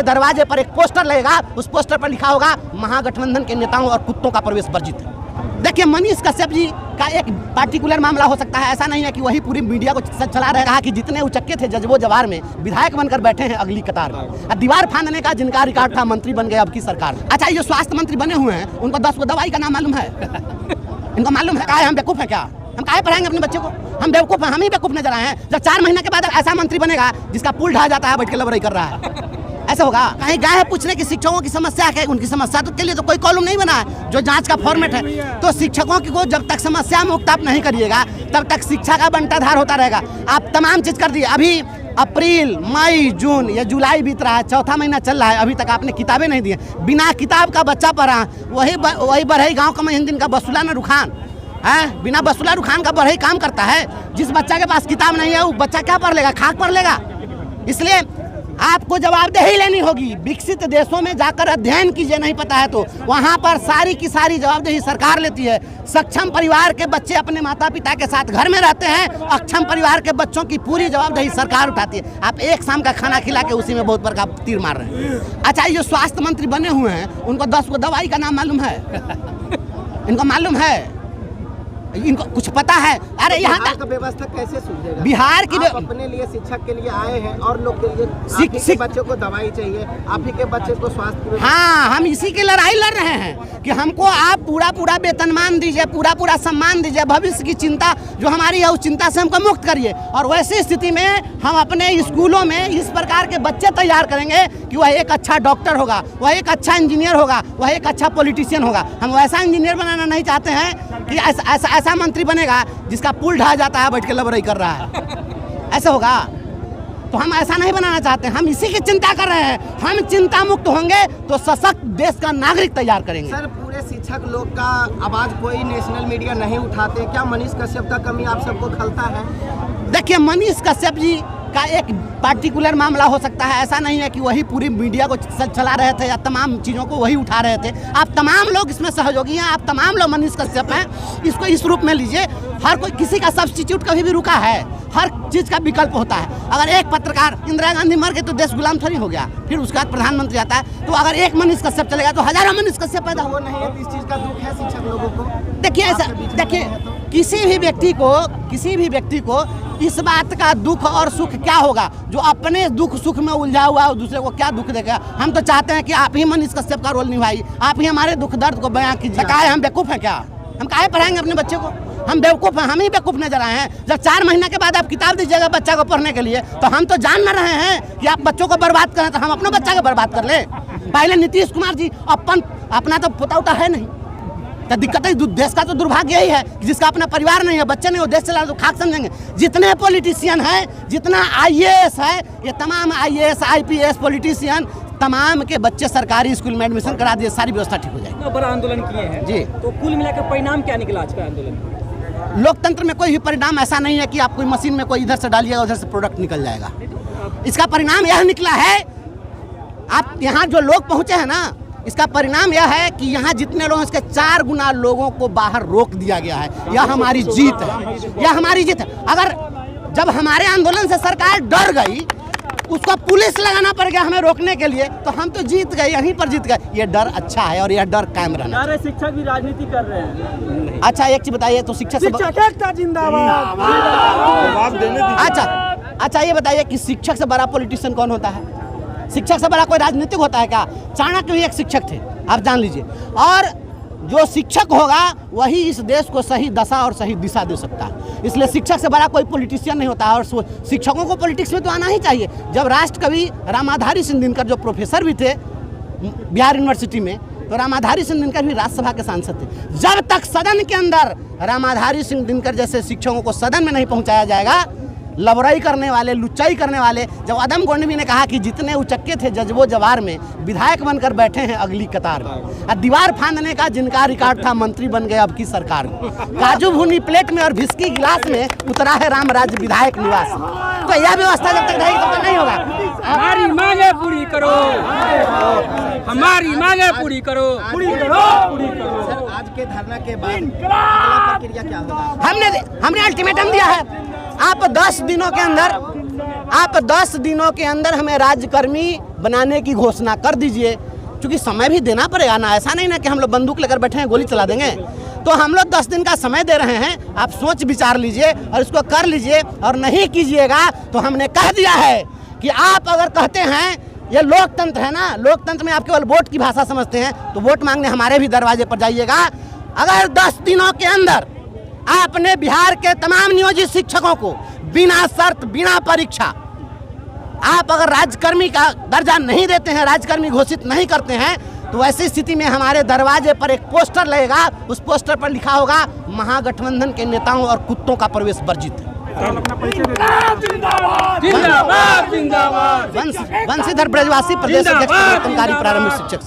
के दरवाजे पर एक पोस्टर लगेगा, उस पोस्टर पर लिखा होगा महागठबंधन के नेताओं और कुत्तों का प्रवेश वर्जित है। देखिए, मनीष कश्यप जी का एक पार्टिकुलर मामला हो सकता है, ऐसा नहीं है कि वही पूरी मीडिया को चला रहे। कहा कि जितने उचक्के थे जज्बो जवार में विधायक बनकर बैठे हैं अगली कतार में। दीवार फांदने का जिनका रिकॉर्ड था मंत्री बन गए अब की सरकार। अच्छा, ये स्वास्थ्य मंत्री बने हुए हैं, उनको 10 गो दवाई का नाम मालूम है? इनको मालूम है? हम बेवकूफ़ है क्या? हम काहे पढ़ाएंगे अपने बच्चे को? हम बेवकूफ़ हैं, हम ही बेवकूफ़ नजर आए हैं। जब 4 महीने के बाद ऐसा मंत्री बनेगा जिसका पुल ढहा जाता है, बैठ के लबरई कर रहा है, ऐसा होगा? कहीं गए हैं पूछने की शिक्षकों की समस्या है, उनकी समस्या तो के लिए तो कोई कॉलम नहीं बना है जो जांच का फॉर्मेट है। तो शिक्षकों को जब तक समस्या मुक्त आप नहीं करिएगा तब तक शिक्षा का बंटाधार होता रहेगा। आप तमाम चीज़ कर दिए। अभी अप्रैल, मई, जून, ये जुलाई बीत रहा है, चौथा महीना चल रहा है, अभी तक आपने किताबें नहीं दी। बिना किताब का बच्चा पढ़ा, वही बढ़ई गाँव का महिंदीन का बसुला न रुखान है, बिना बसुला रुखान का बढ़ई काम करता है। जिस बच्चा के पास किताब नहीं है वो बच्चा क्या पढ़ लेगा? खाक पढ़ लेगा। इसलिए आपको जवाबदेही लेनी होगी। विकसित देशों में जाकर अध्ययन कीजिए, नहीं पता है तो वहाँ पर सारी की सारी जवाबदेही सरकार लेती है। सक्षम परिवार के बच्चे अपने माता पिता के साथ घर में रहते हैं, अक्षम परिवार के बच्चों की पूरी जवाबदेही सरकार उठाती है। आप एक शाम का खाना खिला के उसी में बहुत बड़ा तीर मार रहे हैं। अच्छा, ये स्वास्थ्य मंत्री बने हुए हैं, उनको 10 गो दवाई का नाम मालूम है? इनको मालूम है? इनको कुछ पता है? अरे यहाँ तक व्यवस्था कैसे सुधरेगा? बिहार की अपने लिए शिक्षक के लिए आए हैं और लोग के लिए बच्चों को दवाई चाहिए, आप ही के बच्चे को स्वास्थ्य। हाँ, हम इसी की लड़ाई लड़ रहे हैं कि हमको आप पूरा वेतनमान दीजिए, पूरा सम्मान दीजिए। भविष्य की चिंता जो हमारी है उस चिंता से हमको मुक्त करिए। और वैसी स्थिति में हम अपने स्कूलों में इस प्रकार के बच्चे तैयार करेंगे कि वह एक अच्छा डॉक्टर होगा, वह एक अच्छा इंजीनियर होगा, वह एक अच्छा पॉलिटिशियन होगा। हम वैसा इंजीनियर बनाना नहीं चाहते हैं कि ऐसा मंत्री बनेगा जिसका पुल ढहा जाता है, बैठ के लबरई कर रहा है, ऐसा होगा? तो हम ऐसा नहीं बनाना चाहते। हम इसी की चिंता कर रहे हैं। हम चिंता मुक्त होंगे तो सशक्त देश का नागरिक तैयार करेंगे। सर, पूरे शिक्षक लोग का आवाज कोई नेशनल मीडिया नहीं उठाते, क्या मनीष कश्यप का कमी आप सबको खलता है? देखिए, मनीष कश्यप जी का एक पार्टिकुलर मामला हो सकता है, ऐसा नहीं है कि वही पूरी मीडिया को चला रहे थे या तमाम चीज़ों को वही उठा रहे थे। आप तमाम लोग इसमें सहयोगी हैं, आप तमाम लोग मनीष कश्यप हैं। इसको इस रूप में लीजिए। हर कोई किसी का सब्स्टिट्यूट कभी भी रुका है, हर चीज़ का विकल्प होता है। अगर एक पत्रकार, इंदिरा गांधी मर गए तो देश गुलाम थोड़ी हो गया, फिर उसके बाद प्रधानमंत्री आता है। तो अगर एक मनीष कश्यप चलेगा तो हजारों मनीष कश्यप पैदा हो नहीं है। इस चीज़ का दुख है शिक्षक लोगों को। देखिए, ऐसा देखिए, किसी भी व्यक्ति को इस बात का दुख और सुख क्या होगा जो अपने दुख सुख में उलझा हुआ है, दूसरे को क्या दुख देगा? हम तो चाहते हैं कि आप ही मनीष कश्यप का रोल निभाइए, आप ही हमारे दुख दर्द को बयां कीजिए। काहे हम बेवकूफ़ हैं क्या? हम काहे पढ़ाएंगे अपने बच्चे को? हम बेवकूफ़ हैं, हम ही बेवकूफ़ नजर आए हैं। जब 4 महीने के बाद आप किताब दीजिएगा बच्चा को पढ़ने के लिए, तो हम तो जान न रहे हैं कि आप बच्चों को बर्बाद करें, तो हम अपने बच्चा को बर्बाद कर ले। पहले नीतीश कुमार जी अपना तो पोता है नहीं, तो दिक्कत है। देश का तो दुर्भाग्य यही है कि जिसका अपना परिवार नहीं है, बच्चे नहीं हो, देश चला तो खाक समझेंगे। जितने पॉलिटिशियन हैं, जितना IAS है, ये तमाम IAS IPS पॉलिटिशियन तमाम के बच्चे सरकारी स्कूल में एडमिशन करा दिए, सारी व्यवस्था ठीक हो जाएगी। बड़ा आंदोलन किए हैं जी, तो कुल मिलाकर परिणाम क्या निकला आज का आंदोलन? लोकतंत्र में कोई भी परिणाम ऐसा नहीं है कि आप कोई मशीन में कोई इधर से डालिएगा उधर से प्रोडक्ट निकल जाएगा। इसका परिणाम यह निकला है, आप यहाँ जो लोग पहुँचे हैं ना, इसका परिणाम यह है कि यहाँ जितने लोग, इसके 4 गुना लोगों को बाहर रोक दिया गया है। यह हमारी जीत है, यह हमारी जीत है। अगर जब हमारे आंदोलन से सरकार डर गई, उसको पुलिस लगाना पड़ गया हमें रोकने के लिए, तो हम तो जीत गए, यहीं पर जीत गए। ये डर अच्छा है और यह डर कायम रहना। अरे शिक्षक भी राजनीति कर रहे हैं। अच्छा, एक चीज बताइए, तो शिक्षक जिंदाबाद। अच्छा, ये बताइए कि शिक्षक से बड़ा पॉलिटिशियन कौन होता है? शिक्षक से बड़ा कोई राजनीतिक होता है क्या? चाणक्य भी एक शिक्षक थे, आप जान लीजिए। और जो शिक्षक होगा वही इस देश को सही दशा और सही दिशा दे सकता है। इसलिए शिक्षक से बड़ा कोई पॉलिटिशियन नहीं होता है। और शिक्षकों को पॉलिटिक्स में तो आना ही चाहिए। जब राष्ट्रकवि रामाधारी सिंह दिनकर जो प्रोफेसर भी थे बिहार यूनिवर्सिटी में, तो रामाधारी सिंह दिनकर भी राज्यसभा के सांसद थे। जब तक सदन के अंदर रामाधारी सिंह दिनकर जैसे शिक्षकों को सदन में नहीं पहुँचाया जाएगा, लबराई करने वाले, लुच्चाई करने वाले, जब अदम गोंडवी ने कहा कि जितने उचक्के थे जज्बो जवार में विधायक बनकर बैठे हैं अगली कतार में। दीवार फांदने का जिनका रिकॉर्ड था मंत्री बन गए अब की सरकार में। काजू भुनी प्लेट में और विस्की गिलास में उतरा है राम राज्य विधायक निवास। तो यह व्यवस्था जब तक रहेगी तब तक नहीं होगा। हमारी मांगे पूरी करो, हमारी मांगे पूरी करो, पूरी करो, पूरी करो। सर, आज के धरना के बाद प्रक्रिया क्या होगा? हमने अल्टीमेटम दिया है। आप 10 दिनों के अंदर हमें राज्यकर्मी बनाने की घोषणा कर दीजिए, क्योंकि समय भी देना पड़ेगा ना। ऐसा नहीं ना कि हम लोग बंदूक लेकर बैठे हैं गोली चला देंगे। तो हम लोग 10 दिन का समय दे रहे हैं, आप सोच विचार लीजिए और इसको कर लीजिए। और नहीं कीजिएगा तो हमने कह दिया है कि आप अगर कहते हैं ये लोकतंत्र है ना, लोकतंत्र में आप केवल वोट की भाषा समझते हैं, तो वोट मांगने हमारे भी दरवाजे पर जाइएगा। अगर 10 दिनों के अंदर आपने बिहार के तमाम नियोजित शिक्षकों को बिना शर्त बिना परीक्षा आप अगर राज्यकर्मी का दर्जा नहीं देते हैं, राज्यकर्मी घोषित नहीं करते हैं, तो ऐसी स्थिति में हमारे दरवाजे पर एक पोस्टर लगेगा। उस पोस्टर पर लिखा होगा महागठबंधन के नेताओं और कुत्तों का प्रवेश वर्जित है। जिंदाबाद जिंदाबाद। वंशीधर ब्रजवासी, प्रदेश अध्यक्ष, प्रारंभिक शिक्षक।